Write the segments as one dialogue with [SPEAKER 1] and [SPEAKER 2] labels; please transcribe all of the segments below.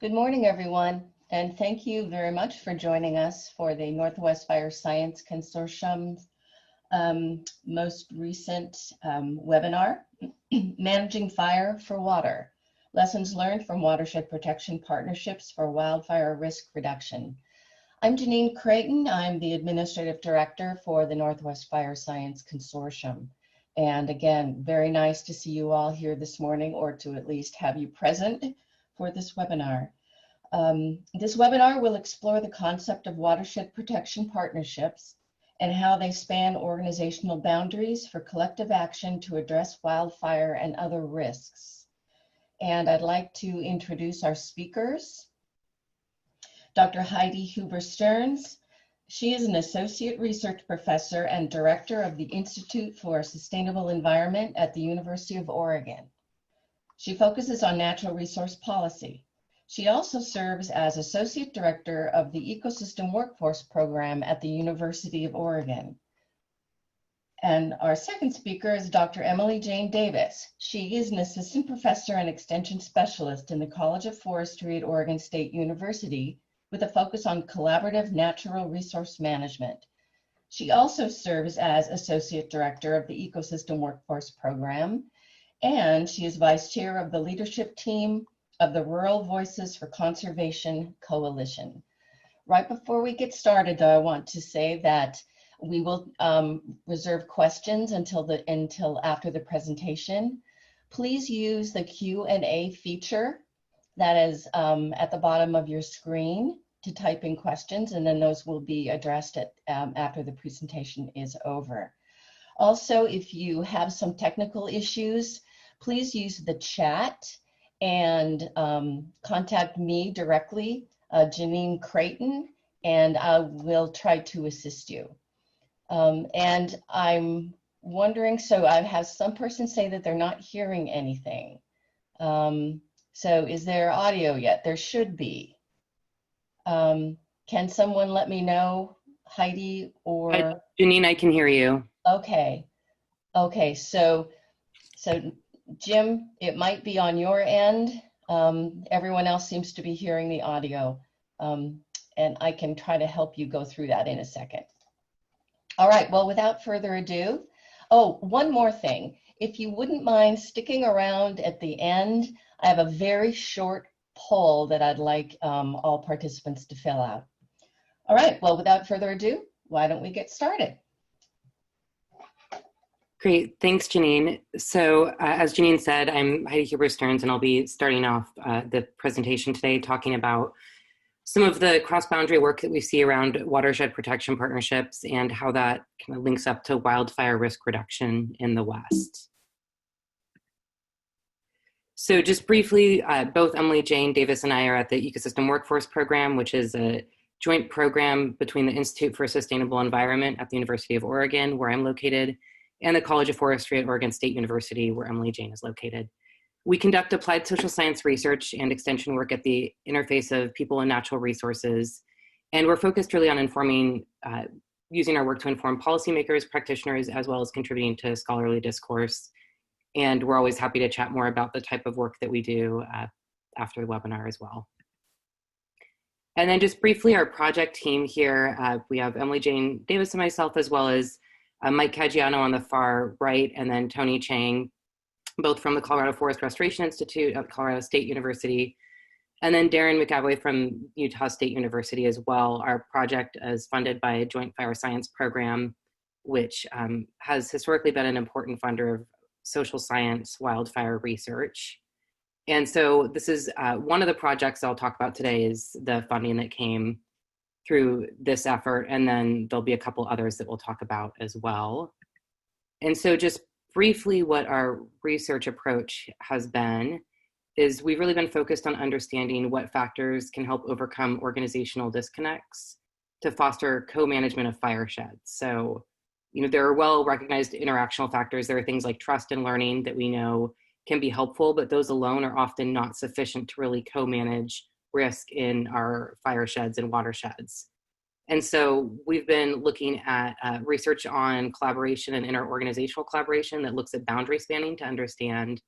[SPEAKER 1] Good morning, everyone, and thank you very much for joining us for the Northwest Fire Science Consortium's most recent webinar, Managing Fire for Water, Lessons Learned from Watershed Protection Partnerships for Wildfire Risk Reduction. I'm Janine Creighton. I'm the Administrative Director for the Northwest Fire Science Consortium. And again, very nice to see you all here this morning, or to at least have you present for this webinar. This webinar will explore the concept of watershed protection partnerships and how they span organizational boundaries for collective action to address wildfire and other risks. And I'd like to introduce our speakers. Dr. Heidi Huber-Stearns. She is an associate research professor and director of the Institute for Sustainable Environment at the University of Oregon. She focuses on natural resource policy. She also serves as associate director of the Ecosystem Workforce Program at the University of Oregon. And our second speaker is Dr. Emily Jane Davis. She is an assistant professor and extension specialist in the College of Forestry at Oregon State University, with a focus on collaborative natural resource management. She also serves as Associate Director of the Ecosystem Workforce Program, and she is Vice Chair of the leadership team of the Rural Voices for Conservation Coalition. Right before we get started, though, I want to say that we will reserve questions until after the presentation. Please use the Q&A feature that is at the bottom of your screen to type in questions, and then those will be addressed after the presentation is over. Also, if you have some technical issues, please use the chat and contact me directly, Janine Creighton, and I will try to assist you. And I'm wondering, so I have some person say that they're not hearing anything. So is there audio yet? There should be. Can someone let me know, Heidi or?
[SPEAKER 2] Janine, I can hear you.
[SPEAKER 1] Okay. Okay, so Jim, it might be on your end. Everyone else seems to be hearing the audio. And I can try to help you go through that in a second. All right, well, without further ado, one more thing. If you wouldn't mind sticking around at the end, I have a very short poll that I'd like all participants to fill out. All right, well, without further ado, why don't we get started?
[SPEAKER 2] Great, thanks, Janine. So as Janine said, I'm Heidi Huber-Stearns, and I'll be starting off the presentation today talking about some of the cross-boundary work that we see around watershed protection partnerships and how that kind of links up to wildfire risk reduction in the West. So just briefly, both Emily Jane Davis and I are at the Ecosystem Workforce Program, which is a joint program between the Institute for Sustainable Environment at the University of Oregon, where I'm located, and the College of Forestry at Oregon State University, where Emily Jane is located. We conduct applied social science research and extension work at the interface of people and natural resources, and we're focused really on informing, using our work to inform policymakers, practitioners, as well as contributing to scholarly discourse. And we're always happy to chat more about the type of work that we do after the webinar as well. And then just briefly, our project team here, we have Emily Jane Davis and myself, as well as Mike Caggiano on the far right, and then Tony Chang, both from the Colorado Forest Restoration Institute at Colorado State University, and then Darren McAvoy from Utah State University as well. Our project is funded by a joint fire science program, which has historically been an important funder of social science wildfire research. And so this is one of the projects I'll talk about today is the funding that came through this effort, and then there'll be a couple others that we'll talk about as well. And so just briefly, what our research approach has been is we've really been focused on understanding what factors can help overcome organizational disconnects to foster co-management of fire sheds. So, you know, there are well-recognized interactional factors. There are things like trust and learning that we know can be helpful, but those alone are often not sufficient to really co-manage risk in our fire sheds and watersheds. And so we've been looking at research on collaboration and interorganizational collaboration that looks at boundary spanning to understand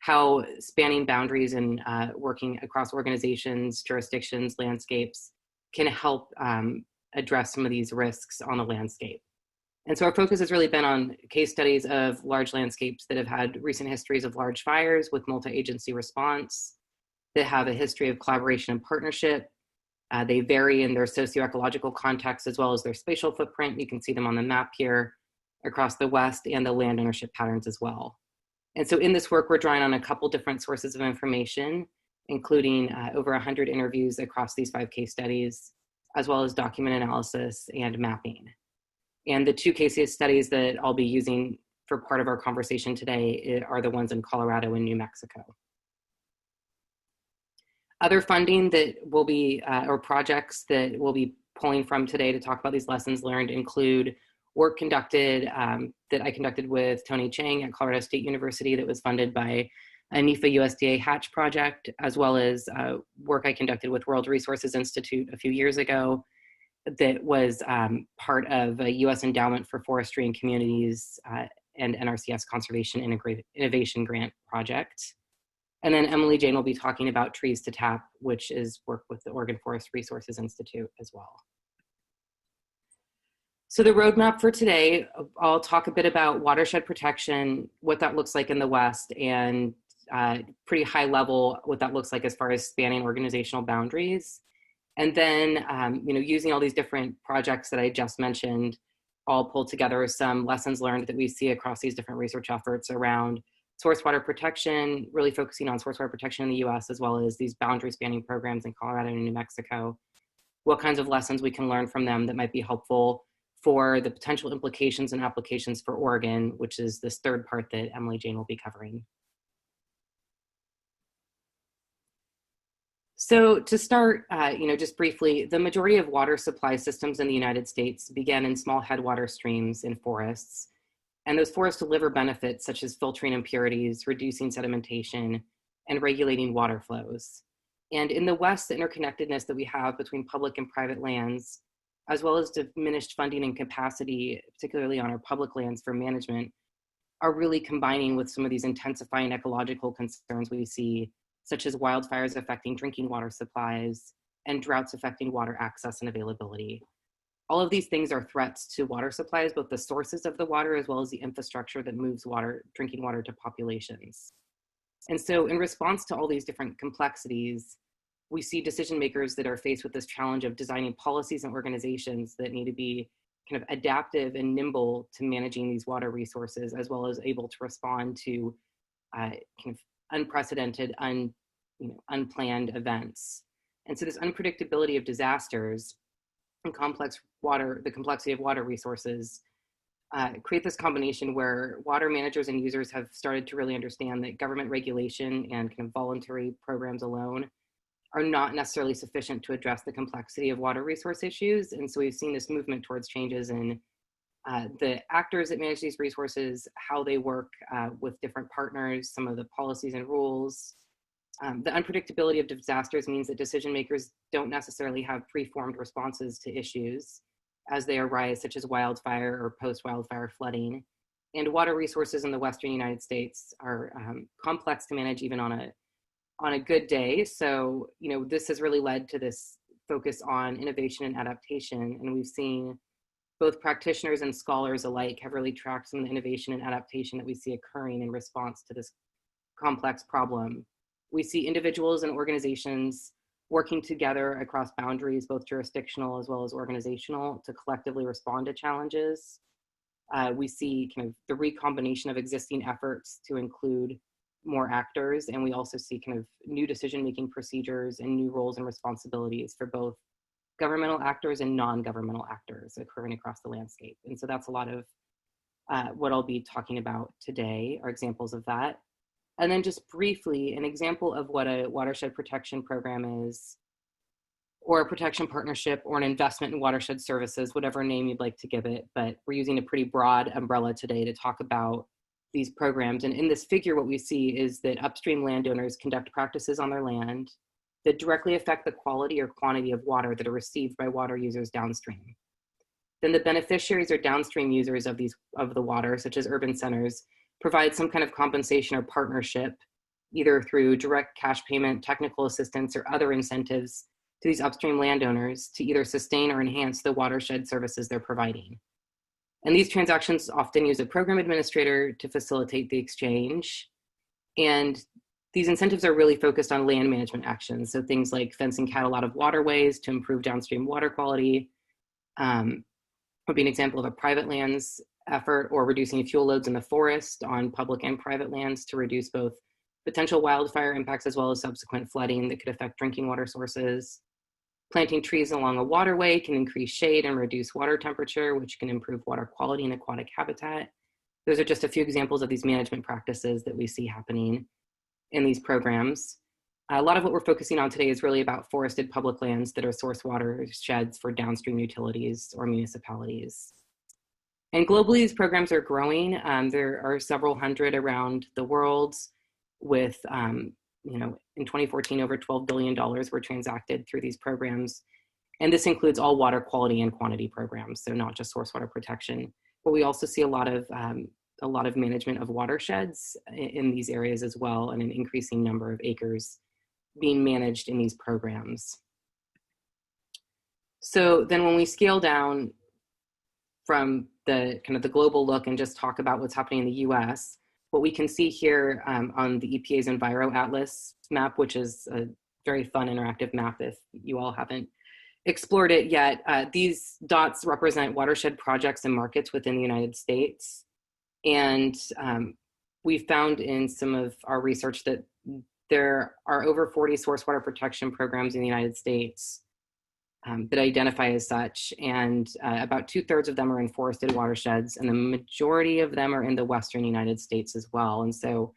[SPEAKER 2] how spanning boundaries and working across organizations, jurisdictions, landscapes can help address some of these risks on the landscape. And so our focus has really been on case studies of large landscapes that have had recent histories of large fires with multi-agency response, that have a history of collaboration and partnership. They vary in their socioecological context as well as their spatial footprint. You can see them on the map here across the West, and the land ownership patterns as well. And so in this work, we're drawing on a couple different sources of information, including over 100 interviews across these 5 case studies, as well as document analysis and mapping. And the 2 case studies that I'll be using for part of our conversation today are the ones in Colorado and New Mexico. Other funding that will be, or projects that we'll be pulling from today to talk about these lessons learned include work conducted, that I conducted with Tony Chang at Colorado State University that was funded by a NIFA USDA Hatch project, as well as work I conducted with World Resources Institute a few years ago that was part of a US Endowment for Forestry and Communities and NRCS Conservation Innovation Grant project. And then Emily Jane will be talking about Trees to Tap, which is work with the Oregon Forest Resources Institute as well. So the roadmap for today, I'll talk a bit about watershed protection, what that looks like in the West, and pretty high level what that looks like as far as spanning organizational boundaries. And then, using all these different projects that I just mentioned, I'll pull together some lessons learned that we see across these different research efforts around source water protection, really focusing on source water protection in the US, as well as these boundary spanning programs in Colorado and New Mexico. What kinds of lessons we can learn from them that might be helpful for the potential implications and applications for Oregon, which is this 3rd part that Emily Jane will be covering. So to start, just briefly, the majority of water supply systems in the United States began in small headwater streams in forests. And those forests deliver benefits such as filtering impurities, reducing sedimentation, and regulating water flows. And in the West, the interconnectedness that we have between public and private lands, as well as diminished funding and capacity, particularly on our public lands for management, are really combining with some of these intensifying ecological concerns we see, such as wildfires affecting drinking water supplies and droughts affecting water access and availability. All of these things are threats to water supplies, both the sources of the water as well as the infrastructure that moves drinking water to populations. And so in response to all these different complexities, we see decision makers that are faced with this challenge of designing policies and organizations that need to be kind of adaptive and nimble to managing these water resources, as well as able to respond to kind of unprecedented, unplanned events. And so this unpredictability of disasters and the complexity of water resources create this combination where water managers and users have started to really understand that government regulation and kind of voluntary programs alone are not necessarily sufficient to address the complexity of water resource issues. And so we've seen this movement towards changes in the actors that manage these resources, how they work with different partners, some of the policies and rules. The unpredictability of disasters means that decision makers don't necessarily have preformed responses to issues as they arise, such as wildfire or post-wildfire flooding. And water resources in the Western United States are complex to manage even on a good day. So, this has really led to this focus on innovation and adaptation. And we've seen both practitioners and scholars alike have really tracked some of the innovation and adaptation that we see occurring in response to this complex problem. We see individuals and organizations working together across boundaries, both jurisdictional as well as organizational, to collectively respond to challenges. We see kind of the recombination of existing efforts to include more actors, and we also see kind of new decision-making procedures and new roles and responsibilities for both governmental actors and non-governmental actors occurring across the landscape. And so that's a lot of what I'll be talking about today, are examples of that. And then just briefly, an example of what a watershed protection program is, or a protection partnership, or an investment in watershed services, whatever name you'd like to give it. But we're using a pretty broad umbrella today to talk about these programs. And in this figure, what we see is that upstream landowners conduct practices on their land that directly affect the quality or quantity of water that are received by water users downstream. Then the beneficiaries or downstream users of the water, such as urban centers, provide some kind of compensation or partnership either through direct cash payment, technical assistance, or other incentives to these upstream landowners to either sustain or enhance the watershed services they're providing. And these transactions often use a program administrator to facilitate the exchange. And these incentives are really focused on land management actions. So things like fencing cattle out of waterways to improve downstream water quality would be an example of a private lands effort, or reducing fuel loads in the forest on public and private lands to reduce both potential wildfire impacts as well as subsequent flooding that could affect drinking water sources. Planting trees along a waterway can increase shade and reduce water temperature, which can improve water quality and aquatic habitat. Those are just a few examples of these management practices that we see happening in these programs. A lot of what we're focusing on today is really about forested public lands that are source watersheds for downstream utilities or municipalities. And globally, these programs are growing. There are several hundred around the world with in 2014, over $12 billion were transacted through these programs. And this includes all water quality and quantity programs, so not just source water protection. But we also see a lot of management of watersheds in these areas as well, and an increasing number of acres being managed in these programs. So then when we scale down from the kind of the global look and just talk about what's happening in the US, what we can see here on the EPA's Enviro Atlas map, which is a very fun interactive map if you all haven't explored it yet, these dots represent watershed projects and markets within the United States. And we found in some of our research that there are over 40 source water protection programs in the United States that identify as such, and about 2/3 of them are in forested watersheds, and the majority of them are in the Western United States as well. And so,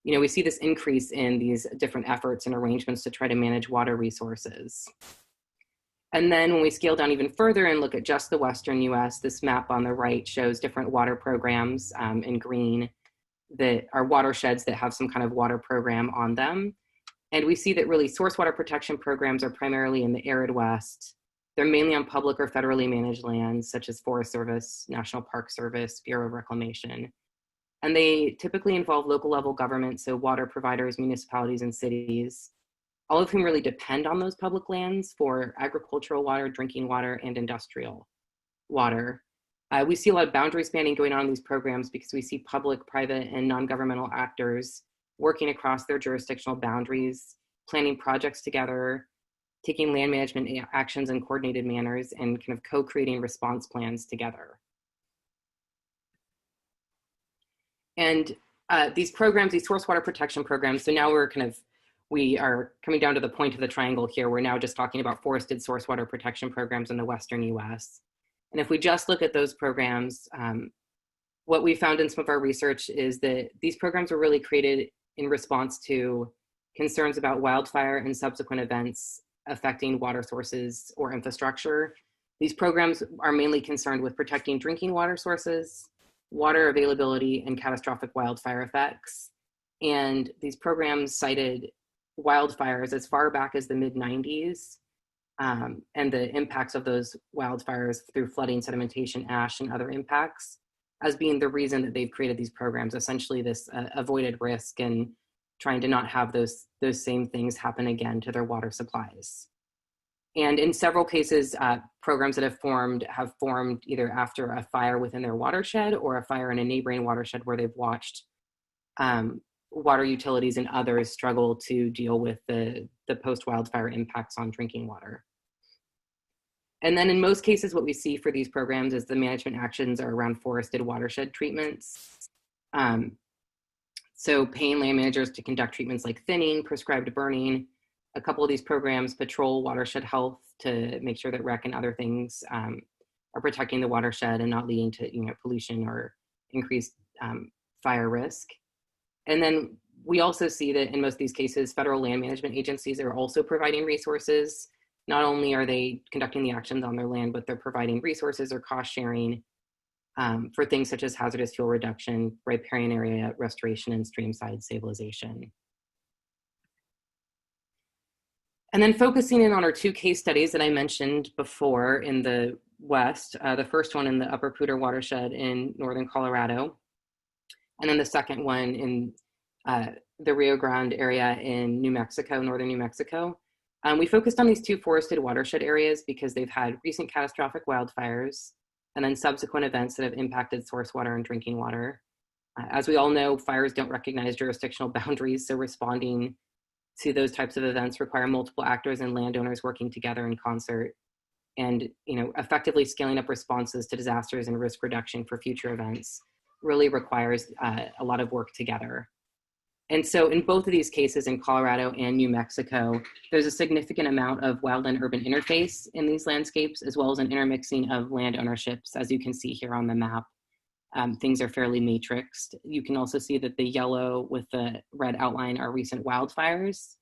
[SPEAKER 2] we see this increase in these different efforts and arrangements to try to manage water resources. And then when we scale down even further and look at just the Western US, this map on the right shows different water programs in green that are watersheds that have some kind of water program on them. And we see that really source water protection programs are primarily in the arid West. They're mainly on public or federally managed lands, such as Forest Service, National Park Service, Bureau of Reclamation. And they typically involve local level government, so water providers, municipalities, and cities, all of whom really depend on those public lands for agricultural water, drinking water, and industrial water. We see a lot of boundary spanning going on in these programs because we see public, private, and non-governmental actors working across their jurisdictional boundaries, planning projects together, taking land management actions in coordinated manners, and kind of co-creating response plans together. And these programs, these source water protection programs, so now we are coming down to the point of the triangle here. We're now just talking about forested source water protection programs in the Western US. And if we just look at those programs, what we found in some of our research is that these programs were really created in response to concerns about wildfire and subsequent events affecting water sources or infrastructure. These programs are mainly concerned with protecting drinking water sources, water availability, and catastrophic wildfire effects. And these programs cited wildfires as far back as the mid-90s, and the impacts of those wildfires through flooding, sedimentation, ash, and other impacts as being the reason that they've created these programs, essentially this avoided risk and trying to not have those same things happen again to their water supplies. And in several cases, programs that have formed either after a fire within their watershed or a fire in a neighboring watershed where they've watched water utilities and others struggle to deal with the post-wildfire impacts on drinking water. And then in most cases, what we see for these programs is the management actions are around forested watershed treatments. So paying land managers to conduct treatments like thinning, prescribed burning. A couple of these programs patrol watershed health to make sure that rec and other things are protecting the watershed and not leading to pollution or increased fire risk. And then we also see that in most of these cases, federal land management agencies are also providing resources. Not only are they conducting the actions on their land, but they're providing resources or cost sharing for things such as hazardous fuel reduction, riparian area restoration, and streamside stabilization. And then focusing in on our two case studies that I mentioned before in the West, the first one in the Upper Poudre watershed in northern Colorado, and then the second one in the Rio Grande area in New Mexico, northern New Mexico. We focused on these two forested watershed areas because they've had recent catastrophic wildfires and then subsequent events that have impacted source water and drinking water. As we all know, fires don't recognize jurisdictional boundaries, so responding to those types of events require multiple actors and landowners working together in concert, and effectively scaling up responses to disasters and risk reduction for future events really requires a lot of work together. And so in both of these cases, in Colorado and New Mexico, there's a significant amount of wildland-urban interface in these landscapes, as well as an intermixing of land ownerships, as you can see here on the map. Things are fairly matrixed. You can also see that the yellow with the red outline are recent wildfires.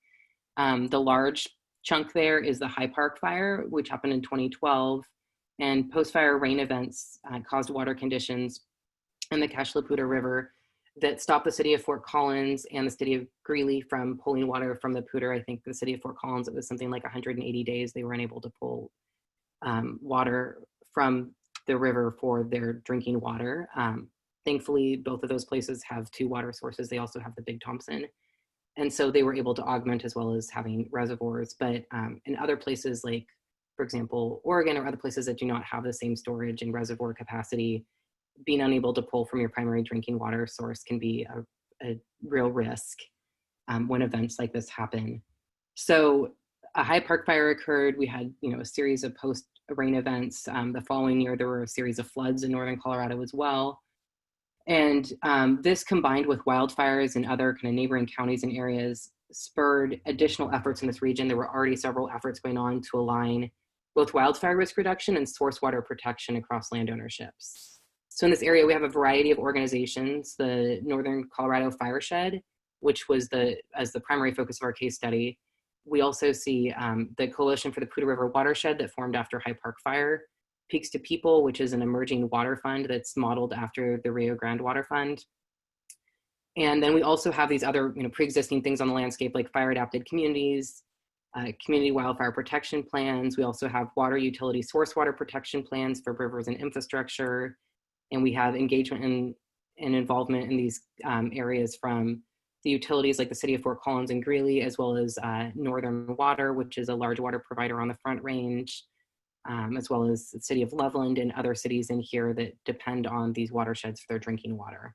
[SPEAKER 2] The large chunk there is the High Park Fire, which happened in 2012, and post-fire rain events caused water conditions in the Poudre River that stopped the city of Fort Collins and the city of Greeley from pulling water from the Poudre. I think the city of Fort Collins, it was something like 180 days they were unable to pull water from the river for their drinking water. Thankfully, both of those places have two water sources. They also have the Big Thompson. And so they were able to augment as well as having reservoirs. But in other places, like, for example, Oregon or other places that do not have the same storage and reservoir capacity, being unable to pull from your primary drinking water source can be a real risk when events like this happen. So a High Park Fire occurred. We had a series of post-rain events. The following year, there were a series of floods in northern Colorado as well. And this, combined with wildfires in other kind of neighboring counties and areas, spurred additional efforts in this region. There were already several efforts going on to align both wildfire risk reduction and source water protection across land ownerships. So in this area, we have a variety of organizations: the Northern Colorado Watershed, which was as the primary focus of our case study. We also see the Coalition for the Poudre River Watershed that formed after High Park Fire, Peaks to People, which is an emerging water fund that's modeled after the Rio Grande Water Fund. And then we also have these other pre-existing things on the landscape, like fire-adapted communities, community wildfire protection plans. We also have water utility source water protection plans for rivers and infrastructure. And we have engagement and involvement in these areas from the utilities like the city of Fort Collins and Greeley, as well as Northern Water, which is a large water provider on the Front Range, as well as the city of Loveland and other cities in here that depend on these watersheds for their drinking water.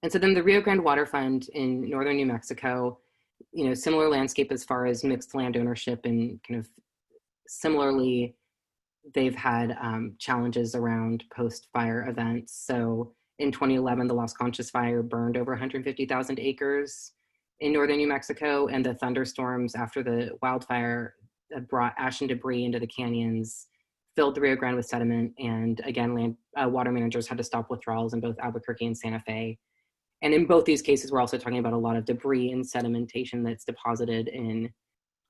[SPEAKER 2] And so then the Rio Grande Water Fund in northern New Mexico, similar landscape as far as mixed land ownership, and kind of similarly, they've had challenges around post-fire events. So in 2011, the Las Conchas fire burned over 150,000 acres in northern New Mexico, and the thunderstorms after the wildfire brought ash and debris into the canyons, filled the Rio Grande with sediment, and again, water managers had to stop withdrawals in both Albuquerque and Santa Fe. And in both these cases, we're also talking about a lot of debris and sedimentation that's deposited in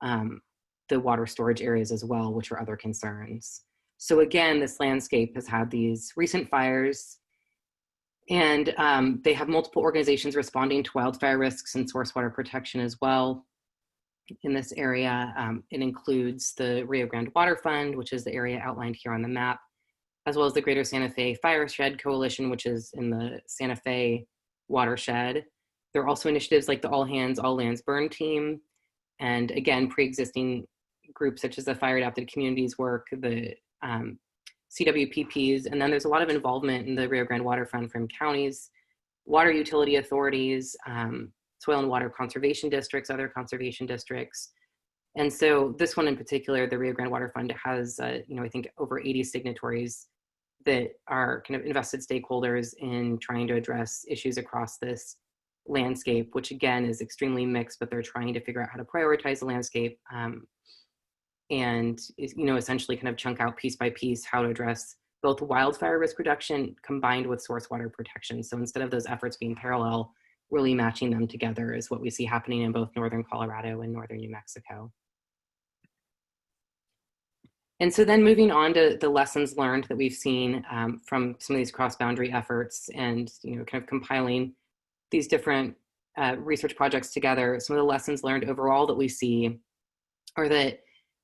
[SPEAKER 2] the water storage areas as well, which are other concerns. So again, this landscape has had these recent fires, and they have multiple organizations responding to wildfire risks and source water protection as well. In this area, it includes the Rio Grande Water Fund, which is the area outlined here on the map, as well as the Greater Santa Fe Watershed Coalition, which is in the Santa Fe watershed. There are also initiatives like the All Hands, All Lands Burn Team, and again, pre-existing groups such as the Fire Adapted Communities work, the CWPPs, and then there's a lot of involvement in the Rio Grande Water Fund from counties, water utility authorities, soil and water conservation districts, other conservation districts. And so this one in particular, the Rio Grande Water Fund, has, I think over 80 signatories that are kind of invested stakeholders in trying to address issues across this landscape, which again is extremely mixed, but they're trying to figure out how to prioritize the landscape and essentially kind of chunk out piece by piece how to address both wildfire risk reduction combined with source water protection. So instead of those efforts being parallel, really matching them together is what we see happening in both northern Colorado and northern New Mexico. And so then moving on to the lessons learned that we've seen from some of these cross-boundary efforts, and kind of compiling these different research projects together, some of the lessons learned overall that we see are that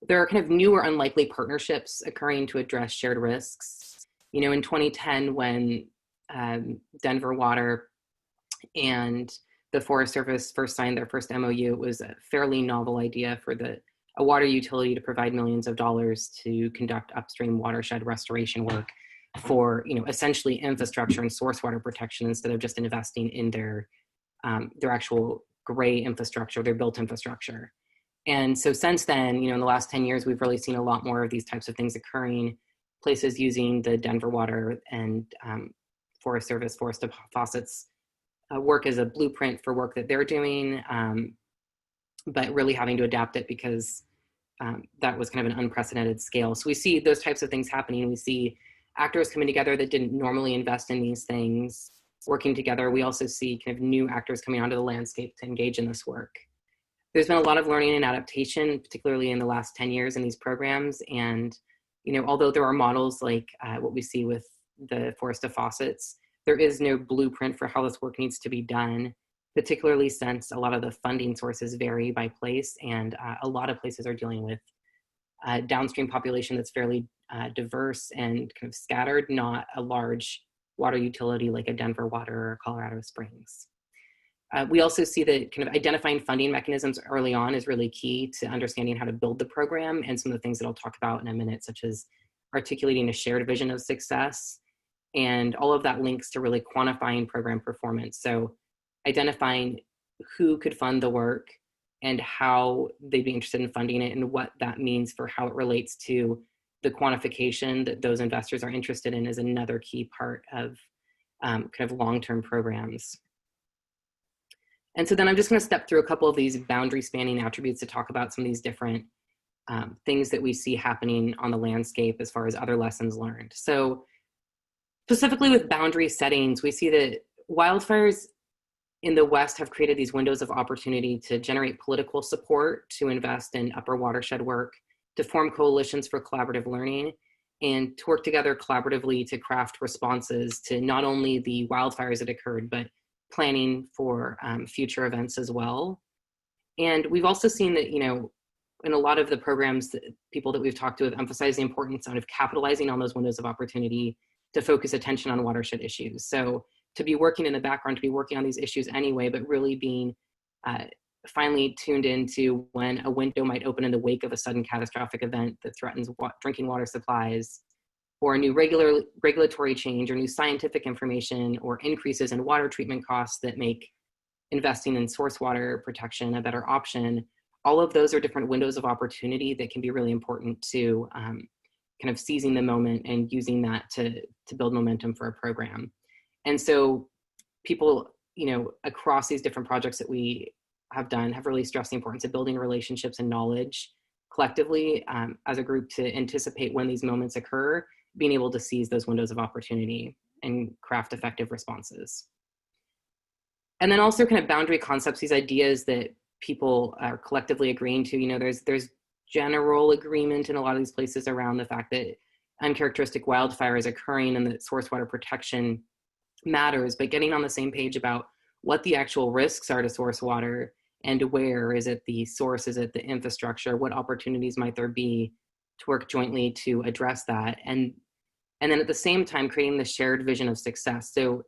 [SPEAKER 2] there are kind of new or unlikely partnerships occurring to address shared risks. In 2010, when Denver Water And the Forest Service first signed their first MOU. It was a fairly novel idea for a water utility to provide millions of dollars to conduct upstream watershed restoration work for, essentially infrastructure and source water protection instead of just investing in their actual gray infrastructure, their built infrastructure. And so since then, in the last 10 years, we've really seen a lot more of these types of things occurring, places using the Denver water and Forest Service, Forest Deposits work as a blueprint for work that they're doing, but really having to adapt it because that was kind of an unprecedented scale. So we see those types of things happening. We see actors coming together that didn't normally invest in these things, working together. We also see kind of new actors coming onto the landscape to engage in this work. There's been a lot of learning and adaptation, particularly in the last 10 years in these programs. And, although there are models like what we see with the Forest Deposits, there is no blueprint for how this work needs to be done, particularly since a lot of the funding sources vary by place. And a lot of places are dealing with a downstream population that's fairly diverse and kind of scattered, not a large water utility like a Denver Water or Colorado Springs. We also see that kind of identifying funding mechanisms early on is really key to understanding how to build the program, and some of the things that I'll talk about in a minute, such as articulating a shared vision of success. And all of that links to really quantifying program performance. So identifying who could fund the work and how they'd be interested in funding it and what that means for how it relates to the quantification that those investors are interested in is another key part of kind of long-term programs. And so then I'm just going to step through a couple of these boundary spanning attributes to talk about some of these different things that we see happening on the landscape as far as other lessons learned. So specifically with boundary settings, we see that wildfires in the West have created these windows of opportunity to generate political support, to invest in upper watershed work, to form coalitions for collaborative learning, and to work together collaboratively to craft responses to not only the wildfires that occurred, but planning for future events as well. And we've also seen that, in a lot of the programs, people that we've talked to have emphasized the importance of capitalizing on those windows of opportunity to focus attention on watershed issues. So to be working in the background, to be working on these issues anyway, but really being finally tuned into when a window might open in the wake of a sudden catastrophic event that threatens drinking water supplies, or a new regulatory change, or new scientific information, or increases in water treatment costs that make investing in source water protection a better option. All of those are different windows of opportunity that can be really important to kind of seizing the moment and using that to build momentum for a program. And so people, across these different projects that we have done have really stressed the importance of building relationships and knowledge collectively as a group to anticipate when these moments occur, being able to seize those windows of opportunity and craft effective responses. And then also kind of boundary concepts, these ideas that people are collectively agreeing to. There's general agreement in a lot of these places around the fact that uncharacteristic wildfire is occurring and that source water protection matters, but getting on the same page about what the actual risks are to source water and where. Is it the source? Is it the infrastructure? What opportunities might there be to work jointly to address that? And then at the same time, creating the shared vision of success. So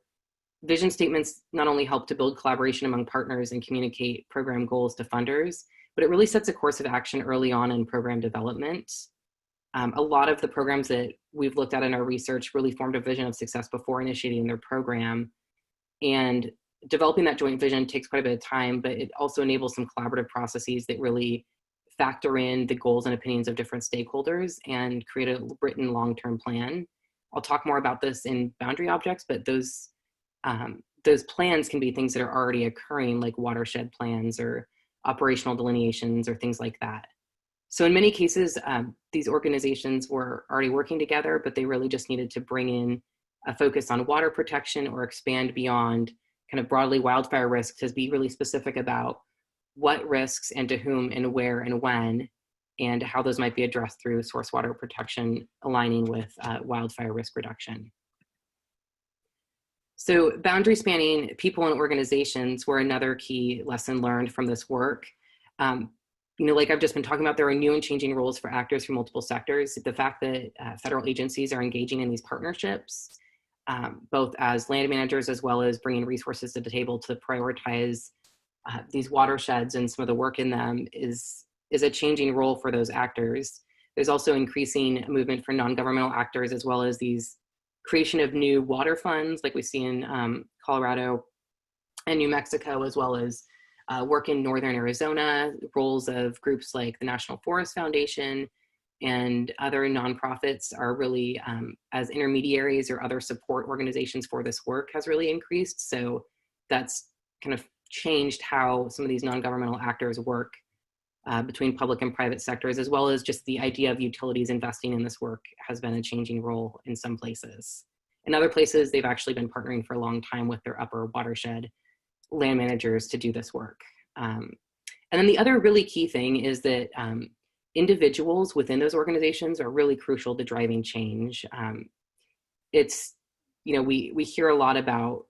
[SPEAKER 2] vision statements not only help to build collaboration among partners and communicate program goals to funders, but it really sets a course of action early on in program development. A lot of the programs that we've looked at in our research really formed a vision of success before initiating their program. And developing that joint vision takes quite a bit of time, but it also enables some collaborative processes that really factor in the goals and opinions of different stakeholders and create a written long-term plan. I'll talk more about this in boundary objects, but those plans can be things that are already occurring, like watershed plans or operational delineations or things like that. So in many cases, these organizations were already working together, but they really just needed to bring in a focus on water protection or expand beyond kind of broadly wildfire risks to be really specific about what risks and to whom and where and when, and how those might be addressed through source water protection aligning with wildfire risk reduction. So boundary spanning people and organizations were another key lesson learned from this work. Like I've just been talking about, there are new and changing roles for actors from multiple sectors. The fact that federal agencies are engaging in these partnerships both as land managers as well as bringing resources to the table to prioritize these watersheds, and some of the work in them is a changing role for those actors. There's also increasing movement for non-governmental actors, as well as these creation of new water funds like we see in Colorado and New Mexico, as well as work in Northern Arizona, roles of groups like the National Forest Foundation and other nonprofits are really, as intermediaries or other support organizations for this work has really increased. So that's kind of changed how some of these non-governmental actors work between public and private sectors, as well as just the idea of utilities investing in this work has been a changing role in some places. In other places, they've actually been partnering for a long time with their upper watershed land managers to do this work. And then the other really key thing is that individuals within those organizations are really crucial to driving change. It's, we hear a lot about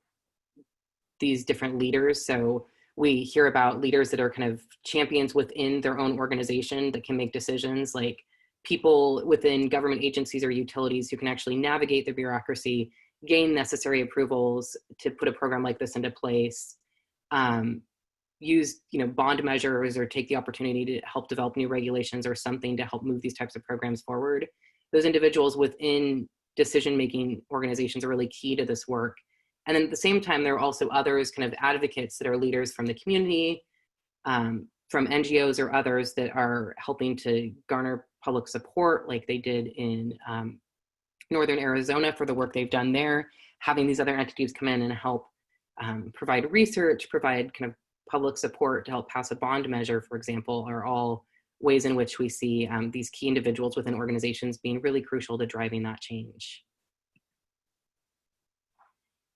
[SPEAKER 2] these different leaders. So we hear about leaders that are kind of champions within their own organization that can make decisions, like people within government agencies or utilities who can actually navigate the bureaucracy, gain necessary approvals to put a program like this into place, use bond measures or take the opportunity to help develop new regulations or something to help move these types of programs forward. Those individuals within decision-making organizations are really key to this work. And then at the same time, there are also others, kind of advocates that are leaders from the community, from NGOs or others that are helping to garner public support, like they did in Northern Arizona for the work they've done there. Having these other entities come in and help provide research, provide kind of public support to help pass a bond measure, for example, are all ways in which we see these key individuals within organizations being really crucial to driving that change.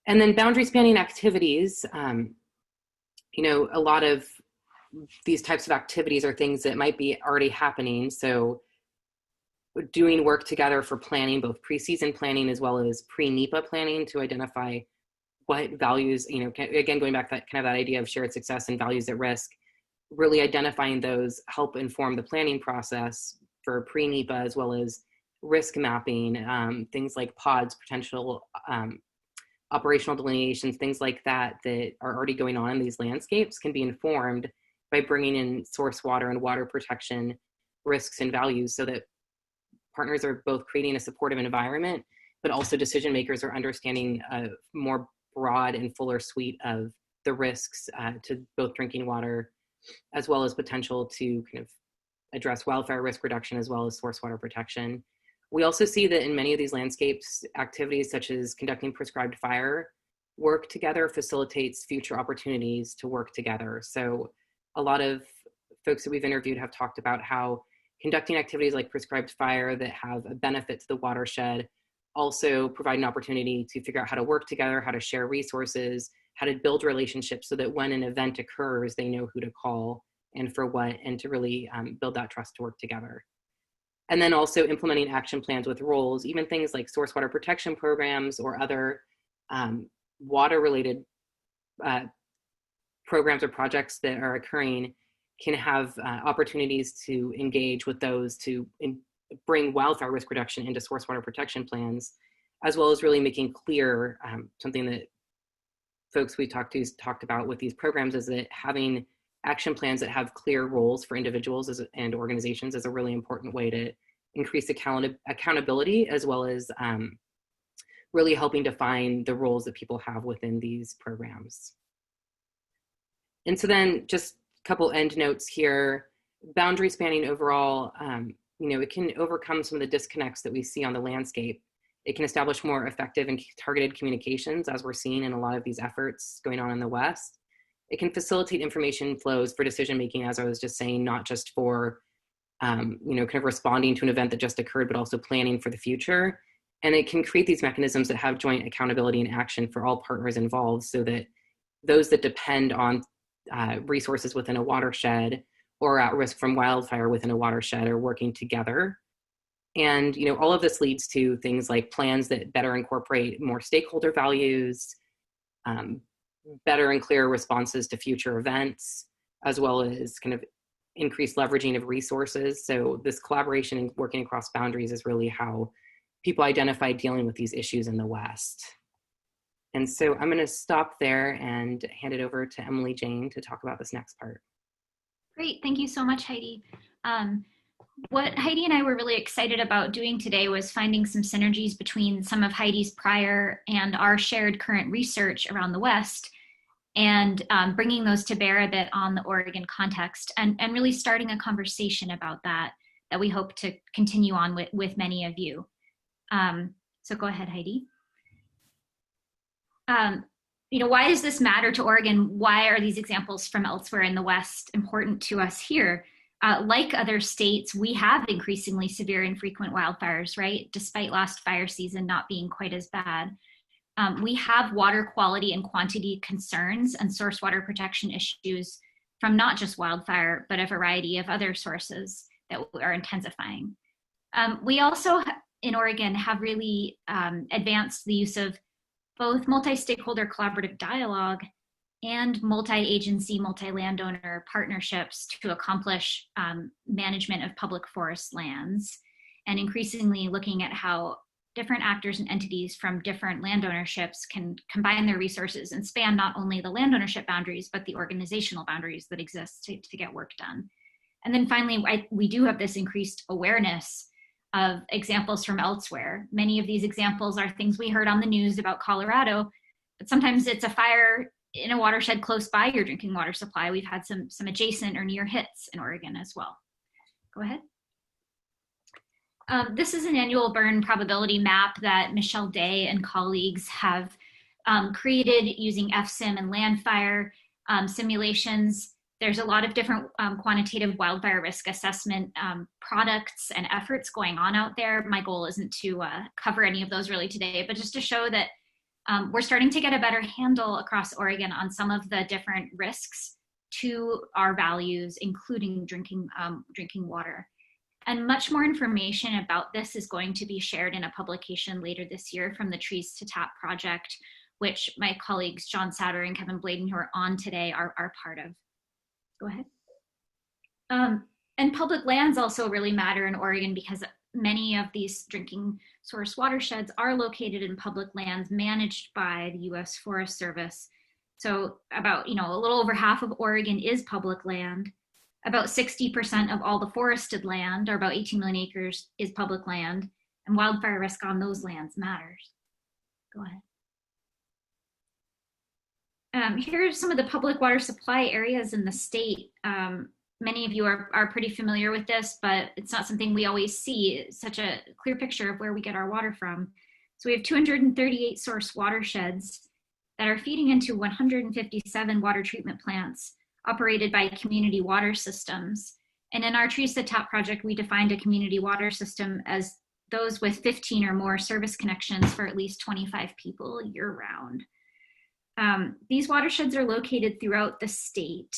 [SPEAKER 2] And then boundary spanning activities, a lot of these types of activities are things that might be already happening. So doing work together for planning, both pre-season planning as well as pre-NEPA planning to identify what values, again, going back to that kind of that idea of shared success and values at risk, really identifying those help inform the planning process for pre-NEPA, as well as risk mapping, things like pods, potential operational delineations, things like that that are already going on in these landscapes can be informed by bringing in source water and water protection risks and values, so that partners are both creating a supportive environment, but also decision makers are understanding a more broad and fuller suite of the risks to both drinking water, as well as potential to kind of address wildfire risk reduction, as well as source water protection. We also see that in many of these landscapes, activities such as conducting prescribed fire work together facilitates future opportunities to work together. So a lot of folks that we've interviewed have talked about how conducting activities like prescribed fire that have a benefit to the watershed also provide an opportunity to figure out how to work together, how to share resources, how to build relationships so that when an event occurs, they know who to call and for what, and to really build that trust to work together. And then also implementing action plans with roles, even things like source water protection programs or other water-related programs or projects that are occurring can have opportunities to engage with those to bring wildfire risk reduction into source water protection plans, as well as really making clear something that folks we talked about with these programs is that having action plans that have clear roles for individuals and organizations is a really important way to increase accountability, as well as really helping define the roles that people have within these programs. And so then just a couple end notes here. Boundary spanning overall, it can overcome some of the disconnects that we see on the landscape. It can establish more effective and targeted communications, as we're seeing in a lot of these efforts going on in the West. It can facilitate information flows for decision-making, as I was just saying, not just for, kind of responding to an event that just occurred, but also planning for the future. And it can create these mechanisms that have joint accountability and action for all partners involved, so that those that depend on resources within a watershed or at risk from wildfire within a watershed are working together. And, all of this leads to things like plans that better incorporate more stakeholder values, better and clearer responses to future events, as well as kind of increased leveraging of resources. So this collaboration and working across boundaries is really how people identify dealing with these issues in the West. And so I'm going to stop there and hand it over to Emily Jane to talk about this next part.
[SPEAKER 3] Great, thank you so much, Heidi. What Heidi and I were really excited about doing today was finding some synergies between some of Heidi's prior and our shared current research around the West, and bringing those to bear a bit on the Oregon context, and really starting a conversation about that we hope to continue on with many of you. So go ahead, Heidi. Why does this matter to Oregon? Why are these examples from elsewhere in the West important to us here? Like other states, we have increasingly severe and frequent wildfires, right? Despite last fire season not being quite as bad. We have water quality and quantity concerns and source water protection issues from not just wildfire, but a variety of other sources that are intensifying. We also, in Oregon, have really advanced the use of both multi-stakeholder collaborative dialogue and multi-agency, multi-landowner partnerships to accomplish management of public forest lands, and increasingly looking at how different actors and entities from different land ownerships can combine their resources and span not only the land ownership boundaries, but the organizational boundaries that exist to get work done. And then finally, we do have this increased awareness of examples from elsewhere. Many of these examples are things we heard on the news about Colorado, but sometimes it's a fire in a watershed close by your drinking water supply. We've had some adjacent or near hits in Oregon as well. Go ahead. This is an annual burn probability map that Michelle Day and colleagues have created using FSIM and Landfire simulations. There's a lot of different quantitative wildfire risk assessment products and efforts going on out there. My goal isn't to cover any of those really today, but just to show that we're starting to get a better handle across Oregon on some of the different risks to our values, including drinking water. And much more information about this is going to be shared in a publication later this year from the Trees to Tap project, which my colleagues John Souter and Kevin Bladen, who are on today, are part of. Go ahead. And public lands also really matter in Oregon because many of these drinking source watersheds are located in public lands managed by the U.S. Forest Service. So about, a little over half of Oregon is public land. About 60% of all the forested land, or about 18 million acres, is public land, and wildfire risk on those lands matters. Go ahead. Here are some of the public water supply areas in the state. Many of you are pretty familiar with this, but it's not something we always see. It's such a clear picture of where we get our water from. So we have 238 source watersheds that are feeding into 157 water treatment plants operated by community water systems. And in our Trees to Tap project, we defined a community water system as those with 15 or more service connections for at least 25 people year round. These watersheds are located throughout the state,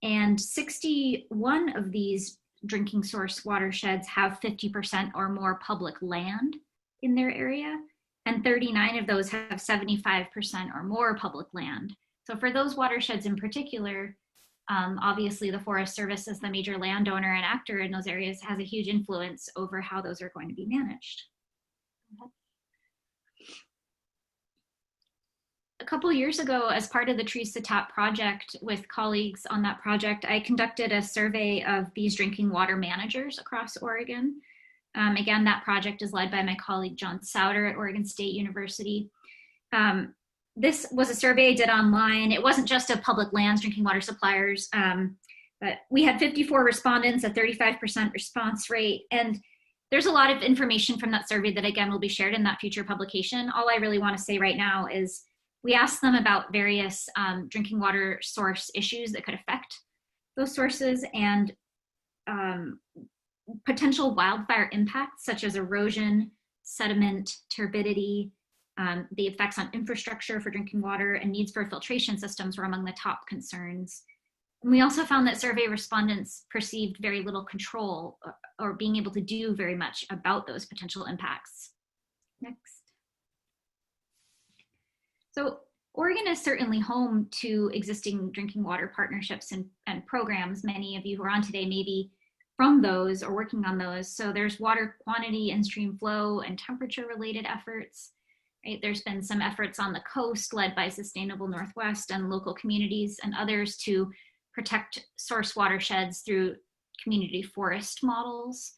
[SPEAKER 3] and 61 of these drinking source watersheds have 50% or more public land in their area, and 39 of those have 75% or more public land. So for those watersheds in particular, obviously the Forest Service as the major landowner and actor in those areas has a huge influence over how those are going to be managed. A couple years ago, as part of the Trees to Tap project with colleagues on that project, I conducted a survey of these drinking water managers across Oregon. Again, that project is led by my colleague John Souter at Oregon State University. This was a survey I did online. It wasn't just of public lands drinking water suppliers, but we had 54 respondents, a 35% response rate. And there's a lot of information from that survey that again will be shared in that future publication. All I really want to say right now is we asked them about various drinking water source issues that could affect those sources and potential wildfire impacts such as erosion, sediment, turbidity, the effects on infrastructure for drinking water, and needs for filtration systems were among the top concerns. And we also found that survey respondents perceived very little control or being able to do very much about those potential impacts. Next. So Oregon is certainly home to existing drinking water partnerships and programs. Many of you who are on today may be from those or working on those. So there's water quantity and stream flow and temperature related efforts. right? There's been some efforts on the coast led by Sustainable Northwest and local communities and others to protect source watersheds through community forest models.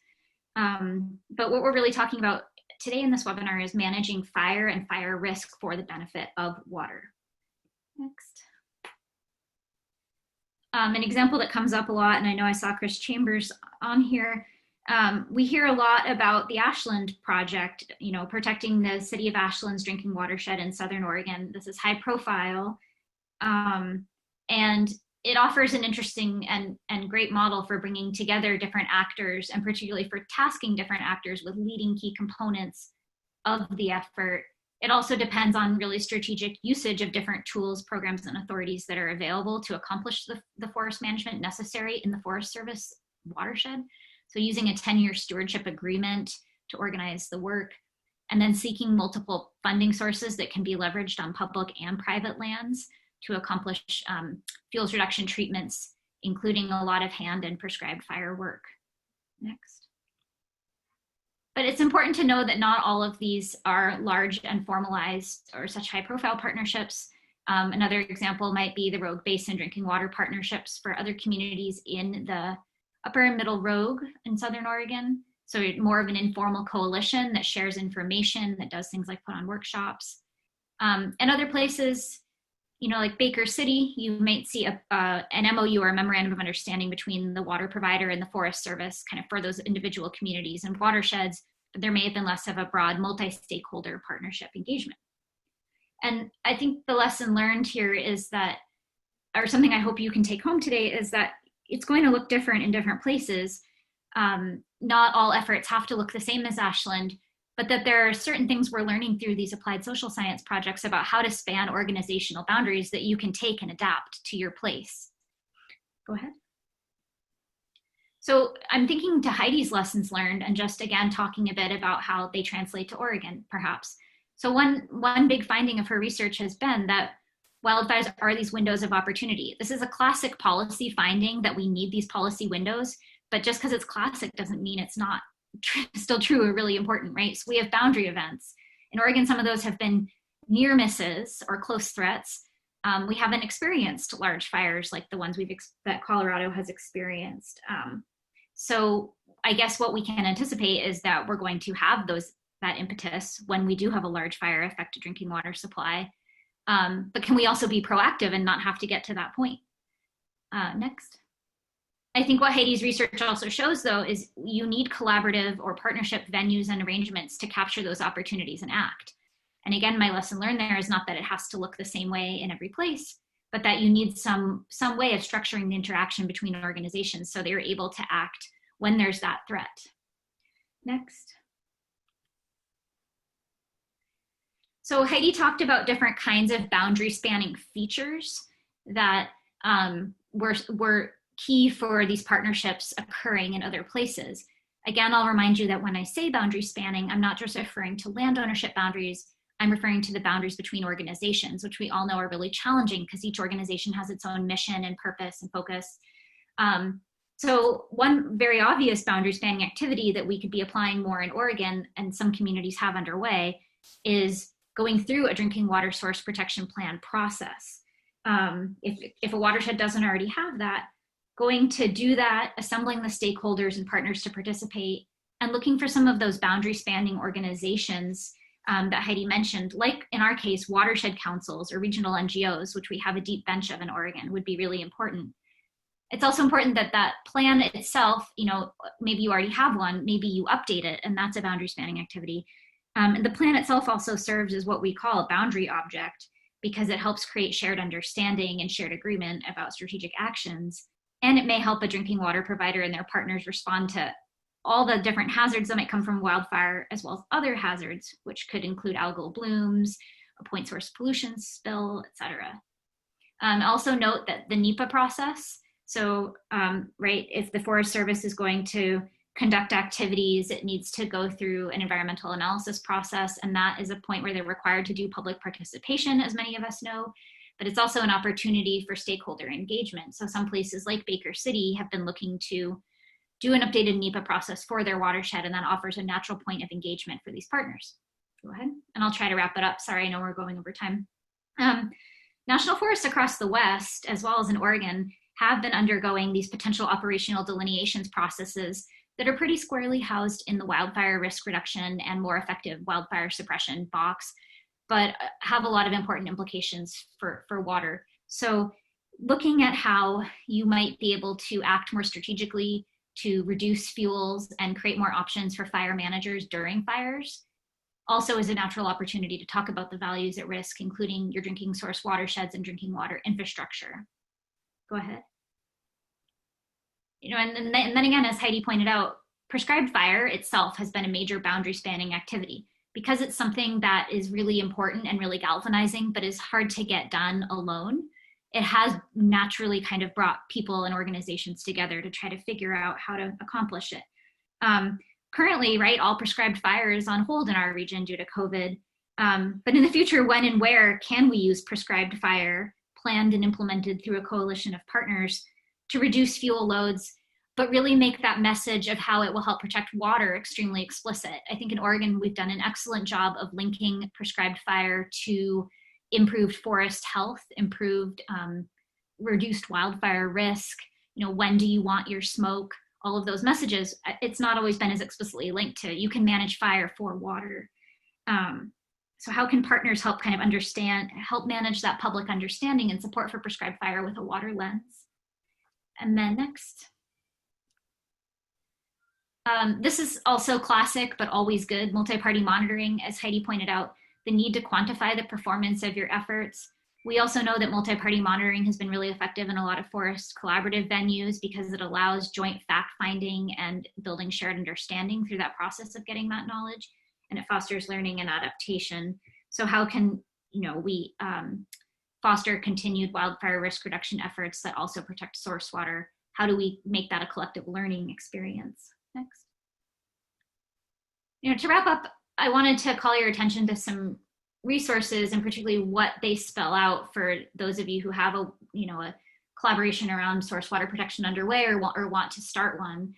[SPEAKER 3] But what we're really talking about today in this webinar is managing fire and fire risk for the benefit of water. Next. An example that comes up a lot, and I know I saw Chris Chambers on here, we hear a lot about the Ashland Project, you know, protecting the city of Ashland's drinking watershed in Southern Oregon. This is high profile, and it offers an interesting and great model for bringing together different actors, and particularly for tasking different actors with leading key components of the effort. It also depends on really strategic usage of different tools, programs, and authorities that are available to accomplish the forest management necessary in the Forest Service watershed. So using a 10-year stewardship agreement to organize the work, and then seeking multiple funding sources that can be leveraged on public and private lands to accomplish fuels reduction treatments, including a lot of hand and prescribed fire work. Next. But it's important to know that not all of these are large and formalized or such high profile partnerships. Another example might be the Rogue Basin Drinking Water Partnerships for other communities in the upper and middle Rogue in Southern Oregon. So more of an informal coalition that shares information, that does things like put on workshops. And other places, you know, like Baker City, you might see an MOU or a memorandum of understanding between the water provider and the Forest Service, kind of for those individual communities and watersheds, but there may have been less of a broad multi-stakeholder partnership engagement. And I think the lesson learned here is that, or something I hope you can take home today, is that it's going to look different in different places. Not all efforts have to look the same as Ashland, but that there are certain things we're learning through these applied social science projects about how to span organizational boundaries that you can take and adapt to your place. Go ahead. So I'm thinking to Heidi's lessons learned and just again talking a bit about how they translate to Oregon, perhaps. So one big finding of her research has been that wildfires are these windows of opportunity. This is a classic policy finding, that we need these policy windows, but just because it's classic doesn't mean it's not still true or really important, right? So we have boundary events. In Oregon, some of those have been near misses or close threats. We haven't experienced large fires like the ones that Colorado has experienced. So I guess what we can anticipate is that we're going to have that impetus when we do have a large fire affect a drinking water supply. But can we also be proactive and not have to get to that point? Next. I think what Heidi's research also shows, though, is you need collaborative or partnership venues and arrangements to capture those opportunities and act. And again, my lesson learned there is not that it has to look the same way in every place, but that you need some way of structuring the interaction between organizations so they're able to act when there's that threat. Next. So Heidi talked about different kinds of boundary spanning features that were key for these partnerships occurring in other places. Again, I'll remind you that when I say boundary spanning, I'm not just referring to land ownership boundaries, I'm referring to the boundaries between organizations, which we all know are really challenging because each organization has its own mission and purpose and focus. So one very obvious boundary spanning activity that we could be applying more in Oregon, and some communities have underway, is going through a drinking water source protection plan process. If a watershed doesn't already have that, going to do that, assembling the stakeholders and partners to participate, and looking for some of those boundary spanning organizations that Heidi mentioned, like in our case, watershed councils or regional NGOs, which we have a deep bench of in Oregon, would be really important. It's also important that that plan itself, you know, maybe you already have one, maybe you update it, and that's a boundary spanning activity. And the plan itself also serves as what we call a boundary object, because it helps create shared understanding and shared agreement about strategic actions. And it may help a drinking water provider and their partners respond to all the different hazards that might come from wildfire, as well as other hazards, which could include algal blooms, a point source pollution spill, etc. Also note that the NEPA process, so right, if the Forest Service is going to conduct activities, it needs to go through an environmental analysis process, and that is a point where they're required to do public participation, as many of us know. But it's also an opportunity for stakeholder engagement. So some places like Baker City have been looking to do an updated NEPA process for their watershed, and that offers a natural point of engagement for these partners. Go ahead, and I'll try to wrap it up. Sorry, I know we're going over time. National forests across the West, as well as in Oregon, have been undergoing these potential operational delineations processes that are pretty squarely housed in the wildfire risk reduction and more effective wildfire suppression box, but have a lot of important implications for water. So looking at how you might be able to act more strategically to reduce fuels and create more options for fire managers during fires also is a natural opportunity to talk about the values at risk, including your drinking source watersheds and drinking water infrastructure. Go ahead. You know, and then again, as Heidi pointed out, prescribed fire itself has been a major boundary spanning activity because it's something that is really important and really galvanizing, but is hard to get done alone. It has naturally kind of brought people and organizations together to try to figure out how to accomplish it. Currently, right, all prescribed fire is on hold in our region due to COVID. But in the future, when and where can we use prescribed fire planned and implemented through a coalition of partners to reduce fuel loads, but really make that message of how it will help protect water extremely explicit? I think in Oregon, we've done an excellent job of linking prescribed fire to improved forest health, improved reduced wildfire risk, you know, when do you want your smoke? All of those messages, it's not always been as explicitly linked to you can manage fire for water. So how can partners help kind of help manage that public understanding and support for prescribed fire with a water lens? And then next. This is also classic, but always good, multi-party monitoring, as Heidi pointed out, the need to quantify the performance of your efforts. We also know that multi-party monitoring has been really effective in a lot of forest collaborative venues because it allows joint fact-finding and building shared understanding through that process of getting that knowledge, and it fosters learning and adaptation. So how can, you know, we foster continued wildfire risk reduction efforts that also protect source water? How do we make that a collective learning experience? Next. You know, to wrap up, I wanted to call your attention to some resources and particularly what they spell out for those of you who have a collaboration around source water protection underway or want to start one.